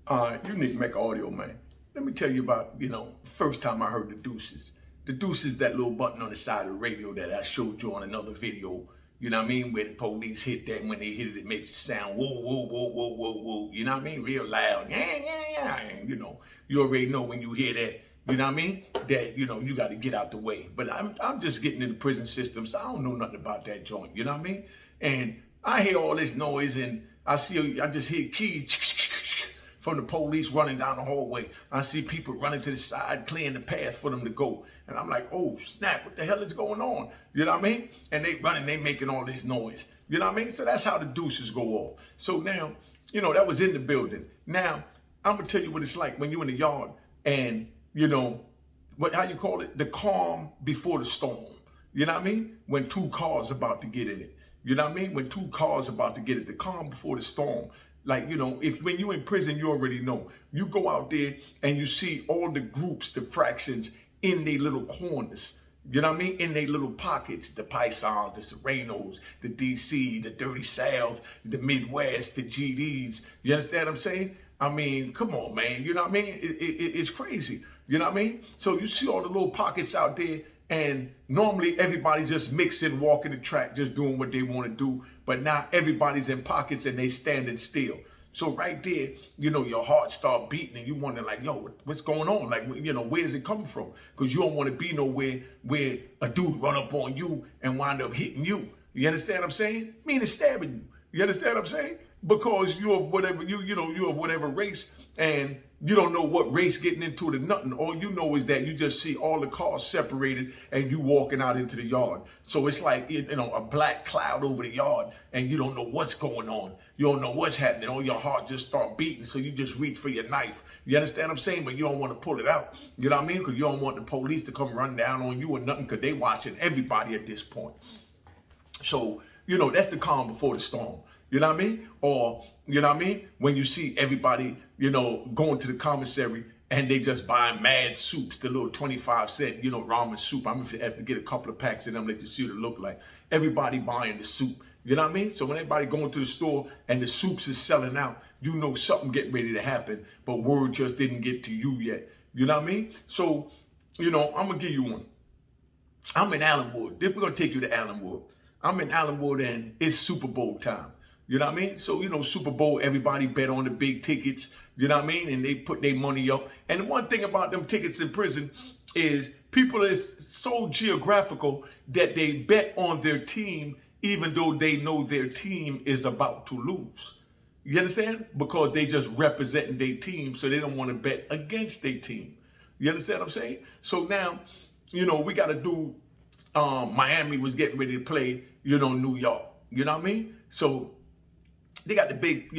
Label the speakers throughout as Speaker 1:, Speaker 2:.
Speaker 1: You need to make audio, man. Let me tell you about, first time I heard the deuces. The deuces, that little button on the side of the radio that I showed you on another video, you know what I mean? Where the police hit that, and when they hit it, it makes it sound whoa, whoa, whoa, whoa, whoa, whoa. You know what I mean? Real loud. Yeah, yeah, yeah. And, you already know when you hear that, you know what I mean? That, you got to get out the way. But I'm just getting in the prison system, so I don't know nothing about that joint, you know what I mean? And I hear all this noise, and I just hear keys from the police running down the hallway. I see people running to the side, clearing the path for them to go. And I'm like, oh, snap, what the hell is going on? You know what I mean? And they running, they making all this noise. You know what I mean? So that's how the deuces go off. So now, that was in the building. Now, I'm going to tell you what it's like when you're in the yard and, how you call it? The calm before the storm. You know what I mean? When two cars about to get in it. You know what I mean? When two cars about to get it, the calm before the storm. Like, if when you're in prison, you already know. You go out there and you see all the groups, the fractions in their little corners. You know what I mean? In their little pockets, the Pisons, the Serenos, the DC, the Dirty South, the Midwest, the GDs. You understand what I'm saying? I mean, come on, man. You know what I mean? It's crazy. You know what I mean? So you see all the little pockets out there, and normally everybody's just mixing, walking the track, just doing what they want to do. But now everybody's in pockets and they standing still. So right there, your heart start beating and you wondering like, yo, what's going on? Like, where is it coming from? Because you don't want to be nowhere where a dude run up on you and wind up hitting you. You understand what I'm saying? Meaning stabbing you. You understand what I'm saying? Because you're of whatever, you're of whatever race, and you don't know what race getting into it or nothing. All you know is that you just see all the cars separated and you walking out into the yard. So it's like, a black cloud over the yard and you don't know what's going on. You don't know what's happening. All your heart just start beating. So you just reach for your knife. You understand what I'm saying? But you don't want to pull it out. You know what I mean? Because you don't want the police to come run down on you or nothing, because they watching everybody at this point. So, that's the calm before the storm. You know what I mean? Or, you know what I mean? When you see everybody, going to the commissary and they just buying mad soups, the little 25-cent, ramen soup. I'm going to have to get a couple of packs of them, let you see what it look like. Everybody buying the soup. You know what I mean? So when everybody going to the store and the soups is selling out, something getting ready to happen, but word just didn't get to you yet. You know what I mean? So, I'm going to give you one. I'm in Allenwood. We're going to take you to Allenwood. I'm in Allenwood and it's Super Bowl time. You know what I mean? So, Super Bowl, everybody bet on the big tickets, you know what I mean? And they put their money up. And the one thing about them tickets in prison is people is so geographical that they bet on their team even though they know their team is about to lose. You understand? Because they just representing their team, so they don't want to bet against their team. You understand what I'm saying? So now, we got to do, Miami was getting ready to play, New York. You know what I mean? So they got the big,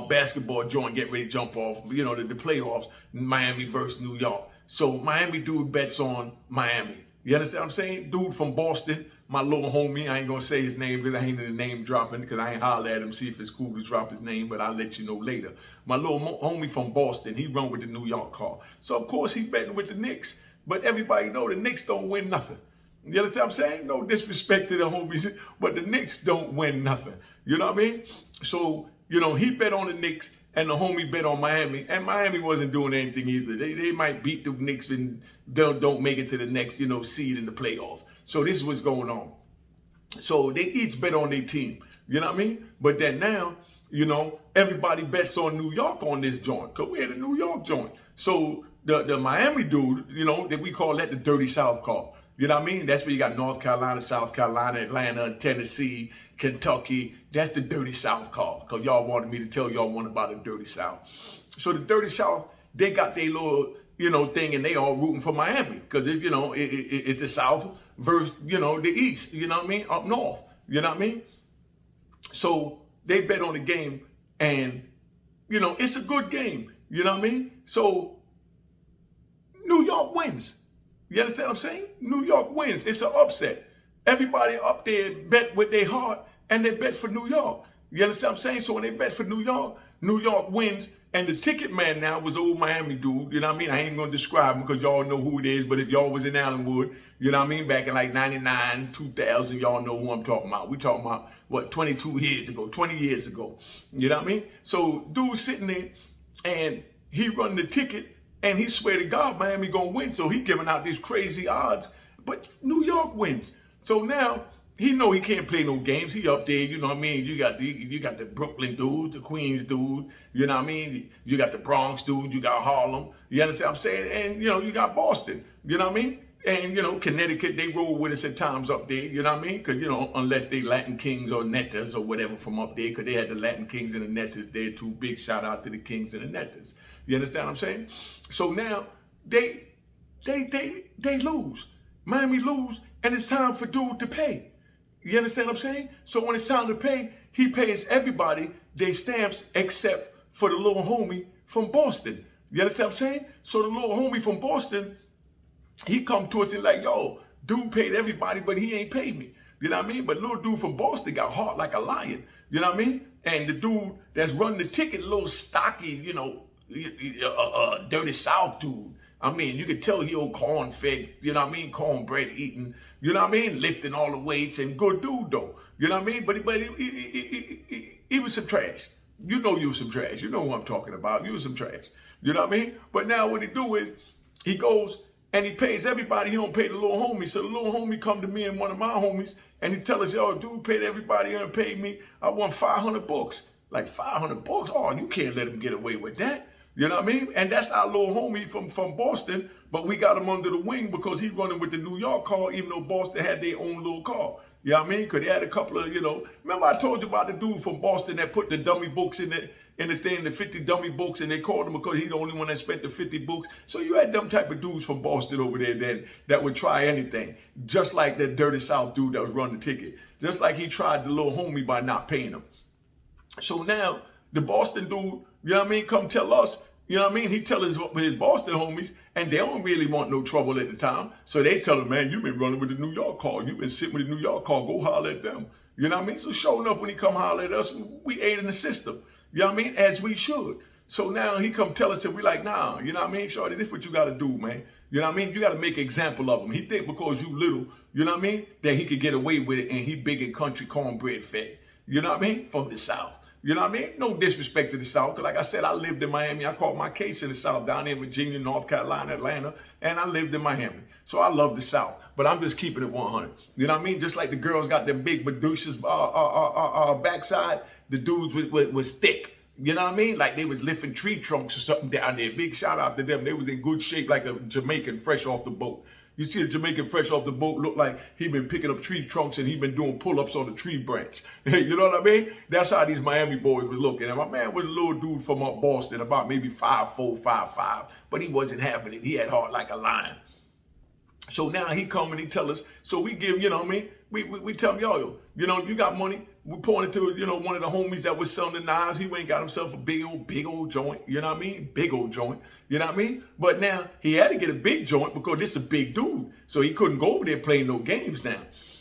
Speaker 1: basketball joint getting ready to jump off, the playoffs, Miami versus New York. So Miami dude bets on Miami. You understand what I'm saying? Dude from Boston, my little homie, I ain't going to say his name because I ain't in the name dropping, because I ain't holler at him, see if it's cool to drop his name, but I'll let you know later. My little homie from Boston, he run with the New York car. So, of course, he betting with the Knicks. But everybody know the Knicks don't win nothing. You understand what I'm saying? No disrespect to the homies, but the Knicks don't win nothing. You know what I mean? So, he bet on the Knicks and the homie bet on Miami. And Miami wasn't doing anything either. They might beat the Knicks and don't make it to the next, seed in the playoffs. So this is what's going on. So they each bet on their team. You know what I mean? But then now, everybody bets on New York on this joint, because we're the New York joint. So the Miami dude, that we call that the Dirty South car. You know what I mean? That's where you got North Carolina, South Carolina, Atlanta, Tennessee, Kentucky. That's the Dirty South call, because y'all wanted me to tell y'all one about the Dirty South. So the Dirty South, they got their little, thing, and they all rooting for Miami, because, it's the South versus, the East, you know what I mean? Up north, you know what I mean? So they bet on the game, and, it's a good game, you know what I mean? So New York wins. You understand what I'm saying? New York wins. It's an upset. Everybody up there bet with their heart, and they bet for New York. You understand what I'm saying? So when they bet for New York wins, and the ticket man now was old Miami dude, you know what I mean? I ain't going to describe him because y'all know who it is, but if y'all was in Allenwood, you know what I mean? Back in like 99, 2000, y'all know who I'm talking about. We talking about, 22 years ago, 20 years ago. You know what I mean? So dude sitting there, and he run the ticket, and he swear to God Miami gonna win. So he giving out these crazy odds, but New York wins. So now he know he can't play no games. He up there, you know what I mean? You got the Brooklyn dude, the Queens dude, you know what I mean? You got the Bronx dude, you got Harlem. You understand what I'm saying? And you got Boston, you know what I mean? And Connecticut, they roll with us at times up there, you know what I mean? Because, unless they Latin Kings or Netas or whatever from up there, because they had the Latin Kings and the Netas there too. Big shout out to the Kings and the Netas. You understand what I'm saying? So now they lose. Miami lose, and it's time for dude to pay. You understand what I'm saying? So when it's time to pay, he pays everybody their stamps except for the little homie from Boston. You understand what I'm saying? So the little homie from Boston, he come to us and like, yo, dude paid everybody, but he ain't paid me. You know what I mean? But little dude from Boston got heart like a lion. You know what I mean? And the dude that's running the ticket, little stocky, dirty South dude. I mean, you could tell he old corn-fed, you know what I mean? Cornbread eating, you know what I mean? Lifting all the weights, and good dude though. You know what I mean? But he was some trash. You know you was some trash. You know who I'm talking about. You was some trash. You know what I mean? But now what he do is he goes and he pays everybody. He don't pay the little homie. So the little homie come to me and one of my homies and he tell us, yo, dude paid everybody and paid me. I won 500 books. Like 500 books? Oh, you can't let him get away with that. You know what I mean? And that's our little homie from Boston, but we got him under the wing because he's running with the New York car, even though Boston had their own little car. You know what I mean? Because they had a couple of, remember I told you about the dude from Boston that put the dummy books in the thing, the 50 dummy books, and they called him because he's the only one that spent the 50 books. So you had them type of dudes from Boston over there that would try anything, just like that dirty South dude that was running the ticket, just like he tried the little homie by not paying him. So now the Boston dude, you know what I mean, come tell us, you know what I mean? He tell his Boston homies, and they don't really want no trouble at the time. So they tell him, man, you've been running with the New York car. You've been sitting with the New York car. Go holler at them. You know what I mean? So sure enough, when he come holler at us, we aid in the system. You know what I mean? As we should. So now he come tell us, and we like, nah, you know what I mean? Shorty, this is what you got to do, man. You know what I mean? You got to make an example of him. He think because you little, you know what I mean, that he could get away with it, and he big and country cornbread fed. You know what I mean? From the South. You know what I mean? No disrespect to the South. Because like I said, I lived in Miami. I caught my case in the South, down in Virginia, North Carolina, Atlanta. And I lived in Miami. So I love the South. But I'm just keeping it 100. You know what I mean? Just like the girls got them big Medusa's backside, the dudes was thick. You know what I mean? Like they was lifting tree trunks or something down there. Big shout out to them. They was in good shape like a Jamaican fresh off the boat. You see a Jamaican fresh off the boat look like he been picking up tree trunks and he been doing pull-ups on the tree branch. You know what I mean? That's how these Miami boys was looking. And my man was a little dude from up Boston, about maybe 5'4", 5'5", but he wasn't having it. He had heart like a lion. So now he come and he tell us, so we give, you know what I mean? We tell him, yo, you got money. We pointed to, one of the homies that was selling the knives. He went and got himself a big old joint. You know what I mean? Big old joint. You know what I mean? But now he had to get a big joint because this is a big dude. So he couldn't go over there playing no games now.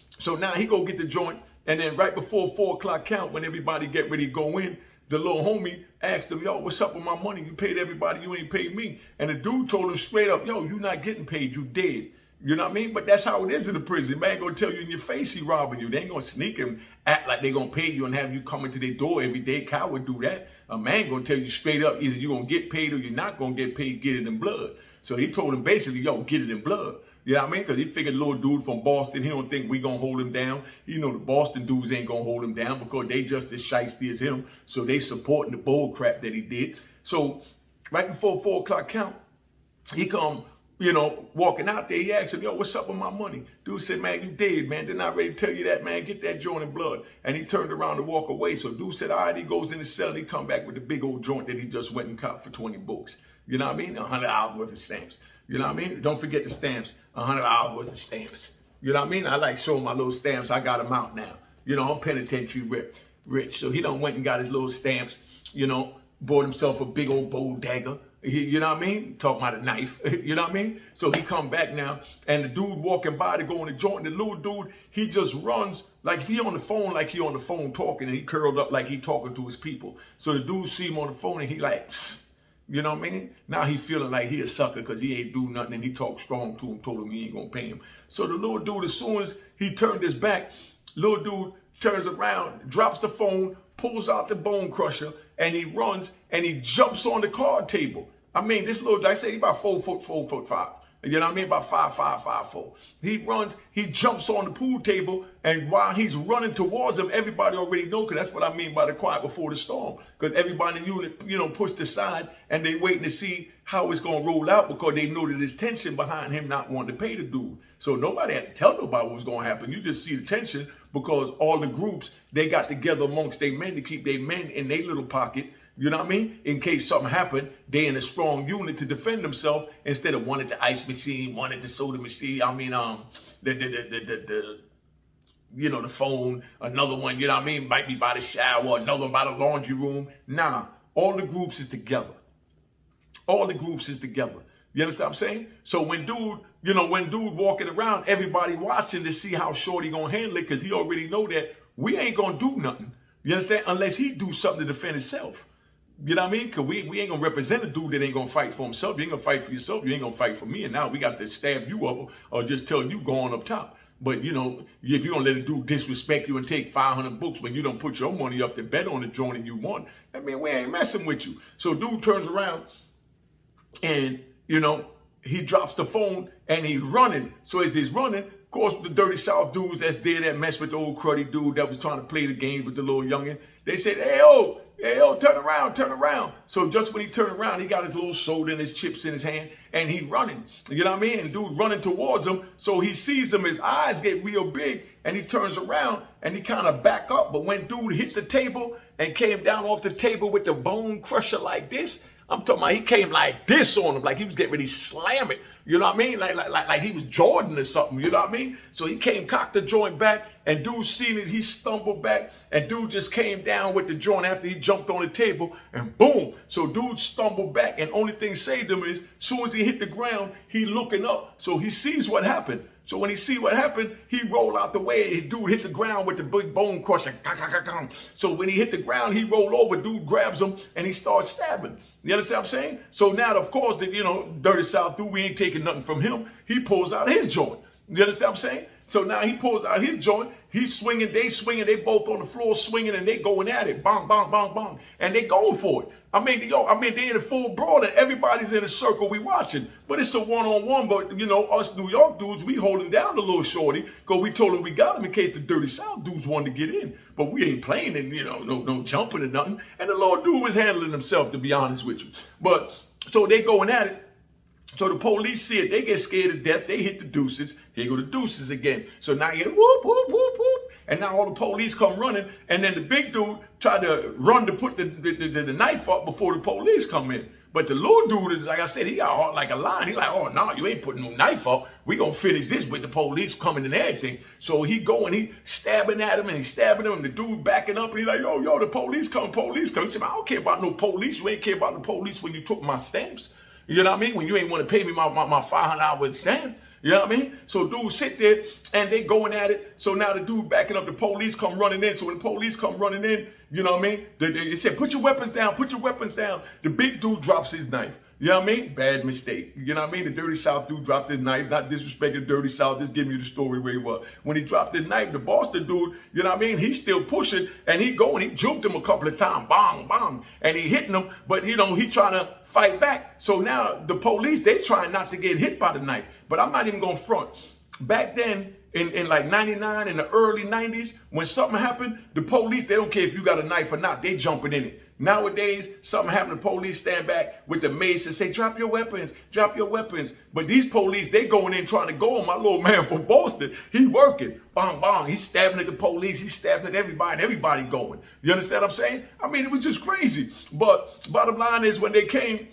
Speaker 1: So now he go get the joint. And then right before 4 o'clock count, when everybody get ready to go in, the little homie asked him, yo, what's up with my money? You paid everybody, you ain't paid me. And the dude told him straight up, yo, you not getting paid, you dead. You know what I mean? But that's how it is in the prison. Man gonna tell you in your face he robbing you. They ain't gonna sneak and act like they gonna pay you and have you coming to their door every day. Cow would do that. A man gonna tell you straight up, either you gonna get paid or you're not gonna get paid, get it in blood. So he told him basically, yo, get it in blood. You know what I mean? Because he figured little dude from Boston, he don't think we gonna hold him down. You know the Boston dudes ain't gonna hold him down because they just as shiesty as him. So they supporting the bull crap that he did. So right before 4 o'clock count, he come, walking out there, he asked him, yo, what's up with my money? Dude said, man, you dead, man. They're not ready to tell you that, man. Get that joint in blood. And he turned around to walk away. So dude said, all right, he goes in the cell. He come back with the big old joint that he just went and caught for 20 books. You know what I mean? $100 worth of stamps. You know what I mean? Don't forget the stamps. $100 worth of stamps. You know what I mean? I like showing my little stamps. I got them out now. I'm penitentiary rich. So he done went and got his little stamps, bought himself a big old bold dagger. You know what I mean? Talking about a knife. You know what I mean? So he come back now, and the dude walking by to go in the joint, the little dude, he just runs like he on the phone, talking, and he curled up like he talking to his people. So the dude see him on the phone, and he like, psst. You know what I mean? Now he feeling like he a sucker because he ain't do nothing, and he talked strong to him, told him he ain't gonna pay him. So the little dude, as soon as he turned his back, little dude turns around, drops the phone, pulls out the bone crusher, and he runs and he jumps on the card table. I mean, this little, I say he about 4 foot, 4'5". You know what I mean? About 5'5", 5'4". He runs, he jumps on the pool table, and while he's running towards him, everybody already know, because that's what I mean by the quiet before the storm. Because everybody in the unit, you know, pushed aside, and they waiting to see how it's going to roll out, because they know that there's tension behind him not wanting to pay the dude. So nobody had to tell nobody what was going to happen. You just see the tension, because all the groups, they got together amongst their men to keep their men in their little pocket. You know what I mean? In case something happened, they in a strong unit to defend themselves, instead of one at the ice machine, one at the soda machine. I mean, you know, the phone, another one, you know what I mean? Might be by the shower, another one by the laundry room. Nah, all the groups is together. All the groups is together. You understand what I'm saying? So when dude walking around, everybody watching to see how shorty gonna handle it, because he already know that we ain't gonna do nothing. You understand? Unless he do something to defend himself. You know what I mean? Because we ain't going to represent a dude that ain't going to fight for himself. You ain't going to fight for yourself. You ain't going to fight for me. And now we got to stab you up or just tell you go on up top. But, you know, if you're going to let a dude disrespect you and take 500 books when you don't put your money up to bet on the joint and you won, I mean, we ain't messing with you. So dude turns around and, you know, he drops the phone and he's running. So as he's running, of course, the Dirty South dudes that's there that mess with the old cruddy dude that was trying to play the game with the little youngin', they said, hey, yo, turn around, turn around. So just when he turned around, he got his little soda and his chips in his hand, and he running. You know what I mean? And dude running towards him, so he sees him, his eyes get real big, and he turns around, and he kind of back up. But when dude hit the table and came down off the table with the bone crusher like this, I'm talking about he came like this on him, like he was getting ready to slam it. You know what I mean? Like he was Jordan or something, you know what I mean? So he came, cocked the joint back, and dude seen it, he stumbled back, and dude just came down with the joint after he jumped on the table, and boom. So dude stumbled back, and only thing saved him is, as soon as he hit the ground, he looking up, so he sees what happened. So when he see what happened, he rolled out the way. Dude hit the ground with the big bone crusher. So when he hit the ground, he rolled over. Dude grabs him and he starts stabbing. You understand what I'm saying? So now, of course, Dirty South dude, we ain't taking nothing from him. He pulls out his joint. You understand what I'm saying? So now he pulls out his joint. He's swinging, they both on the floor swinging, and they going at it. Bang, bang, bang, bang. And they going for it. I mean, they in a full brawl, and everybody's in a circle, we watching. But it's a one-on-one, but, us New York dudes, we holding down the little shorty, because we told him we got him in case the Dirty South dudes wanted to get in. But we ain't playing and, no jumping or nothing. And the little dude was handling himself, to be honest with you. But, so they going at it. So the police see it, they get scared to death, they hit the deuces. Here go the deuces again. So now you whoop, whoop, whoop, whoop. And now all the police come running, and then the big dude tried to run to put the knife up before the police come in. But the little dude is, like I said, he got heart like a lion. He's like, oh, no, you ain't putting no knife up. We gonna finish this with the police coming and everything. So he going, he stabbing at him, and he's stabbing him, and the dude backing up, and he's like, yo, the police come, police come. He said, I don't care about no police. You ain't care about the police when you took my stamps. You know what I mean? When you ain't want to pay me my $500 stamp. You know what I mean? So dudes sit there and they going at it. So now the dude backing up, the police come running in. So when the police come running in, you know what I mean? They said, put your weapons down, put your weapons down. The big dude drops his knife. You know what I mean? Bad mistake. You know what I mean? The Dirty South dude dropped his knife. Not disrespecting the Dirty South, just giving you the story where he was. When he dropped his knife, the Boston dude, you know what I mean? He's still pushing, and he juked him a couple of times. Bang, bang. And he hitting him, but he trying to fight back. So now the police, they trying not to get hit by the knife. But I'm not even going to front. Back then, in like 99, in the early 90s, when something happened, the police, they don't care if you got a knife or not. They jumping in it. Nowadays, something happened, the police stand back with the mace and say, drop your weapons, drop your weapons. But these police, they going in trying to go on my little man from Boston. He working. Bang, bang. He's stabbing at the police. He's stabbing at everybody, and everybody going. You understand what I'm saying? I mean, it was just crazy. But bottom line is, when they came,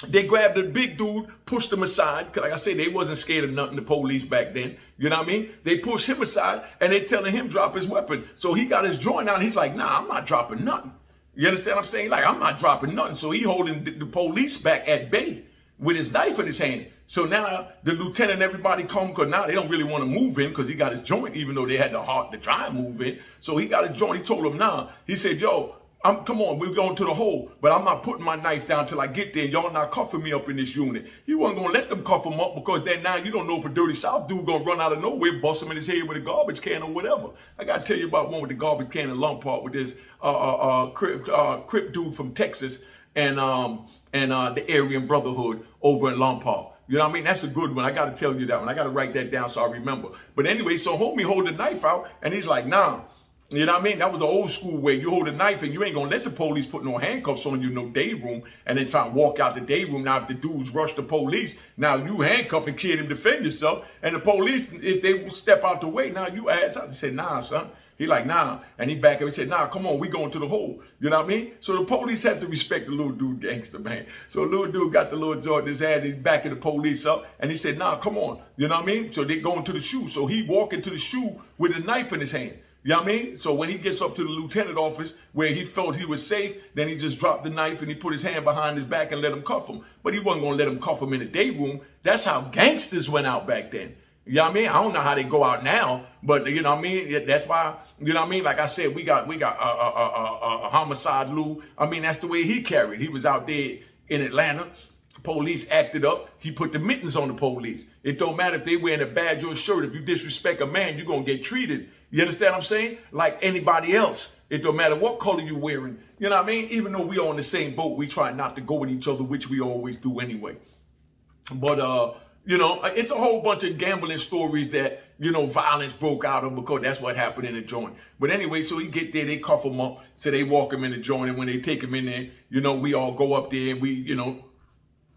Speaker 1: they grabbed the big dude, pushed him aside. Cause like I said, they wasn't scared of nothing, the police back then. You know what I mean? They pushed him aside, and they telling him drop his weapon. So he got his joint out, and he's like, nah, I'm not dropping nothing. You understand what I'm saying? Like, I'm not dropping nothing. So he holding the police back at bay with his knife in his hand. So now the lieutenant and everybody come, because now they don't really want to move in because he got his joint, even though they had the heart to try and move in. So he got his joint. He told him, nah. He said, yo, Come on, we're going to the hole, but I'm not putting my knife down till I get there. Y'all not cuffing me up in this unit. He wasn't gonna let them cuff him up because then now you don't know if a dirty South dude gonna run out of nowhere, bust him in his head with a garbage can or whatever. I gotta tell you about one with the garbage can in Lompart with this Crip dude from Texas and the Aryan Brotherhood over in Lompart. You know what I mean? That's a good one. I got to tell you that one. I got to write that down so I remember. But anyway, so homie hold the knife out and he's like, nah. You know what I mean? That was the old school way. You hold a knife and you ain't going to let the police put no handcuffs on you, no day room, and then try and walk out the day room. Now, if the dudes rush the police, now you handcuff and kid him, defend yourself. And the police, if they step out the way, now you ask. I said, nah, son. He like, nah. And he back up and said, nah, come on, we going to the hole. You know what I mean? So the police have to respect the little dude gangster, man. So the little dude got the little Jordan in his hand, he backing the police up. And he said, nah, come on. You know what I mean? So they go into the shoe. So he walk into the shoe with a knife in his hand. You know what I mean? So when he gets up to the lieutenant office where he felt he was safe, then he just dropped the knife and he put his hand behind his back and let him cuff him. But he wasn't going to let him cuff him in the day room. That's how gangsters went out back then. You know what I mean? I don't know how they go out now, but you know what I mean? That's why, you know what I mean? Like I said, we got a homicide Lou. I mean, that's the way he carried. He was out there in Atlanta. Police acted up. He put the mittens on the police. It don't matter if they wearing a badge or a shirt. If you disrespect a man, you're going to get treated. You understand what I'm saying? Like anybody else. It don't matter what color you're wearing. You know what I mean? Even though we on the same boat, we try not to go with each other, which we always do anyway. But, you know, it's a whole bunch of gambling stories that, you know, violence broke out of because that's what happened in the joint. But anyway, so he get there, they cuff him up, so they walk him in the joint, and when they take him in there, you know, we all go up there and we, you know,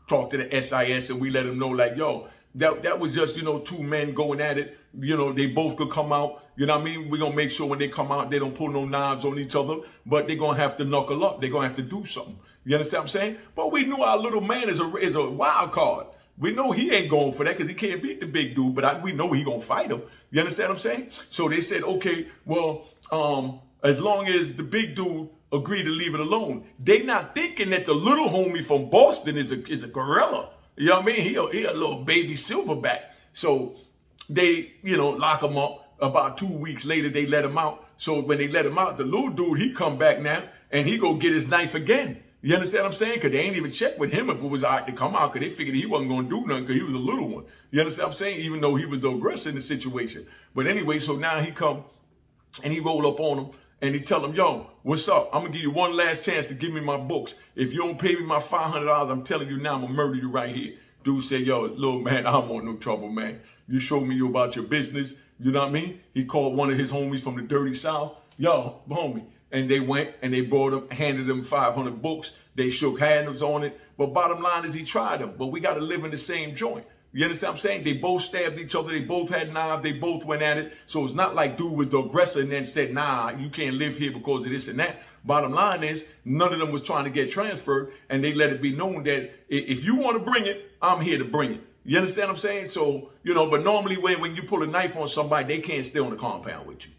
Speaker 1: talk to the SIS and we let them know like, yo, that was just, you know, two men going at it. You know, they both could come out. You know what I mean? We're going to make sure when they come out, they don't pull no knives on each other, but they're going to have to knuckle up. They're going to have to do something. You understand what I'm saying? But we knew our little man is a wild card. We know he ain't going for that because he can't beat the big dude, but we know he going to fight him. You understand what I'm saying? So they said, okay, well, as long as the big dude agree to leave it alone. They not thinking that the little homie from Boston is a gorilla. You know what I mean? He a little baby silverback. So they, you know, lock him up. About 2 weeks later, they let him out. So when they let him out, the little dude, he come back now and he go get his knife again. You understand what I'm saying? Because they ain't even checked with him if it was all right to come out because they figured he wasn't going to do nothing because he was a little one. You understand what I'm saying? Even though he was the aggressor in the situation. But anyway, so now he come and he roll up on him. And he tell him, yo, what's up? I'm going to give you one last chance to give me my books. If you don't pay me my $500, I'm telling you now, I'm going to murder you right here. Dude said, yo, little man, I don't want no trouble, man. You showed me about your business. You know what I mean? He called one of his homies from the dirty South. Yo, homie. And they went and they brought him, handed him 500 books. They shook hands on it. But bottom line is he tried them. But we got to live in the same joint. You understand what I'm saying? They both stabbed each other. They both had knives. They both went at it. So it's not like dude was the aggressor and then said, nah, you can't live here because of this and that. Bottom line is none of them was trying to get transferred. And they let it be known that if you want to bring it, I'm here to bring it. You understand what I'm saying? So, you know, but normally when you pull a knife on somebody, they can't stay on the compound with you.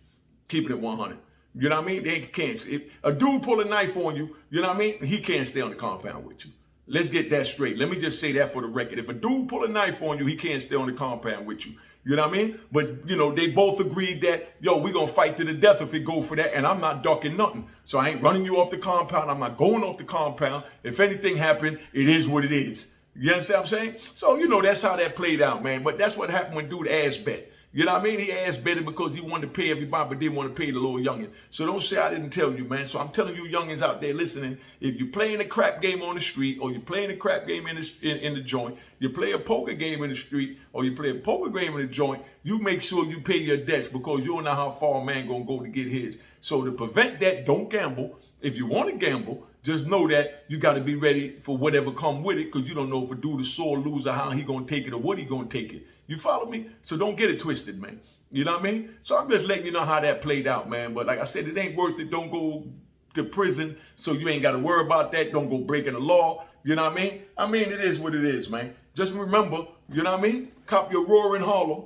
Speaker 1: Keeping it 100. You know what I mean? They can't. If a dude pull a knife on you, you know what I mean? He can't stay on the compound with you. Let's get that straight. Let me just say that for the record. If a dude pull a knife on you, he can't stay on the compound with you. You know what I mean? But, you know, they both agreed that, yo, we're going to fight to the death if it go for that. And I'm not ducking nothing. So I ain't running you off the compound. I'm not going off the compound. If anything happened, it is what it is. You understand what I'm saying? So, you know, that's how that played out, man. But that's what happened when dude ass bet. You know what I mean? He ass betted because he wanted to pay everybody, but didn't want to pay the little youngin. So don't say I didn't tell you, man. So I'm telling you youngins out there listening, if you're playing a crap game on the street or you're playing a crap game in the joint, you play a poker game in the street or you play a poker game in the joint, you make sure you pay your debts because you don't know how far a man going to go to get his. So to prevent that, don't gamble. If you want to gamble, just know that you got to be ready for whatever come with it because you don't know if a dude is sore loser, how he going to take it or what he going to take it. You follow me? So don't get it twisted, man. You know what I mean? So I'm just letting you know how that played out, man. But like I said, it ain't worth it. Don't go to prison so you ain't got to worry about that. Don't go breaking the law. You know what I mean? I mean, it is what it is, man. Just remember, you know what I mean? Cop your Roaring Harlem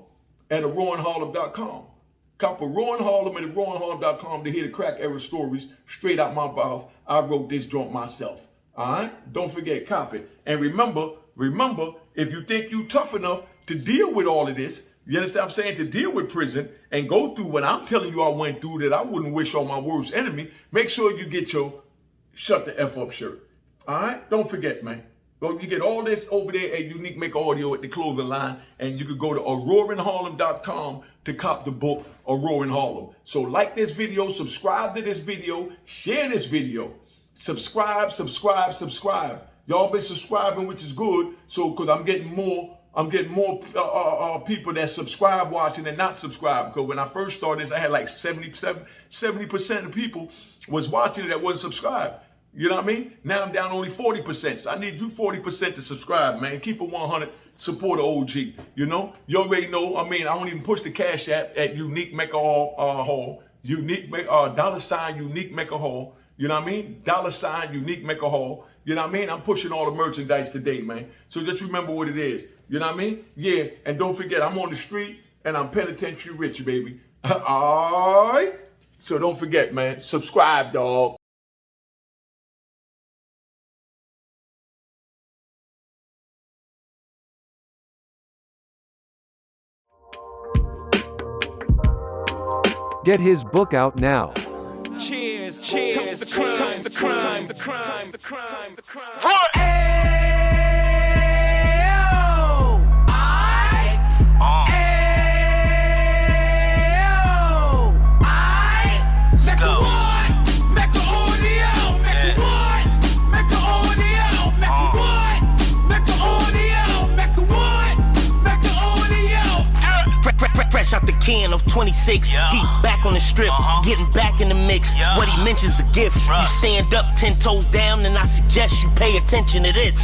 Speaker 1: at roaringharlem.com. Cop a Roaring Harlem at roaringharlem.com to hear the crack era stories straight out my mouth. I wrote this joint myself. All right? Don't forget, cop it. And remember, if you think you tough enough to deal with all of this, you understand what I'm saying? To deal with prison and go through what I'm telling you I went through that I wouldn't wish on my worst enemy, make sure you get your Shut the F up shirt. All right? Don't forget, man. Well, you get all this over there at Unique Maker Audio at the clothing line, and you could go to AuroraInHarlem.com to cop the book, Aurora in Harlem. So like this video, subscribe to this video, share this video. Subscribe. Y'all been subscribing, which is good. So, because I'm getting more people that subscribe watching and not subscribe. Because when I first started this, I had like 70% of people was watching it that wasn't subscribed. You know what I mean? Now I'm down only 40%. So I need you 40% to subscribe, man. Keep it 100. Support the OG. You know? You already know. I mean, I don't even push the Cash App at Unique Maker Hall. $Unique Maker Hall. You know what I mean? $Unique Maker Hall. You know what I mean? I'm pushing all the merchandise today, man. So just remember what it is. You know what I mean? Yeah. And don't forget, I'm on the street and I'm penitentiary rich, baby. All right? So don't forget, man. Subscribe, dog.
Speaker 2: Get his book out now.
Speaker 3: Cheers, toast the crime.
Speaker 4: Fresh out the can of 26, he back on the strip, getting back in the mix. What he mentions a gift. You stand up 10 toes down, and I suggest you pay attention to this.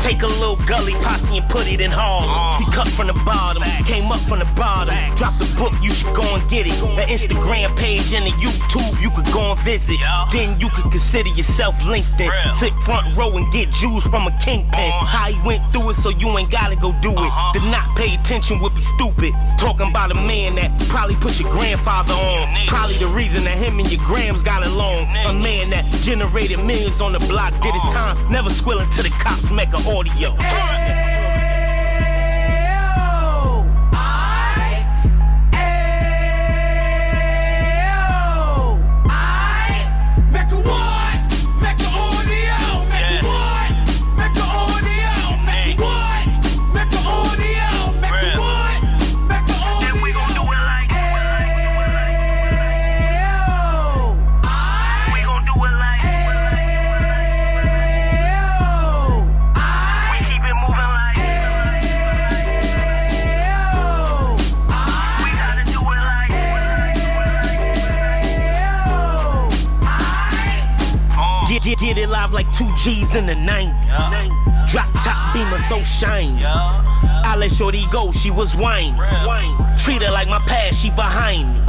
Speaker 4: Take a little gully posse and put it in Harlem. He cut from the bottom, came up from the bottom. Drop the book, you should go and get it. An Instagram page and a YouTube you could go and visit. Then you could consider yourself LinkedIn. Sit front row and get Jews from a kingpin. How he went through it, so you ain't gotta go do it. To not pay attention would be stupid. Talking about a man that probably put your grandfather on. Probably the reason that him and your grams got along. A man that generated millions on the block, did his time, never squilling to the cops, Mecca Audio. Get it live like 2 G's in the 90s. Drop top beamer so shiny. I let shorty go, she was whining. Treat her like my past, she behind me.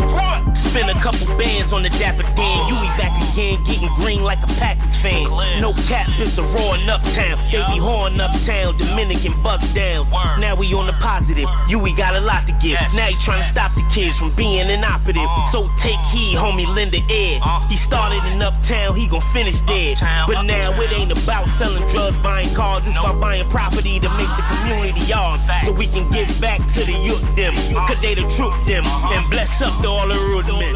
Speaker 4: Spin a couple bands on the Dapper Dan. You be back again, getting green like a Packers fan. No cap, it's a roaring uptown. They be horn uptown, Dominican bust downs. Now we on the positive, you we got a lot to give. Now he trying to stop the kids from being inoperative. So take heed, homie, lend a ear. He started in uptown, he gon' finish dead. But now it ain't about selling drugs, buying cars. It's about buying property to make the community yours. So we can give back to the youth them. Cause they the truth them. And bless up to all the root men.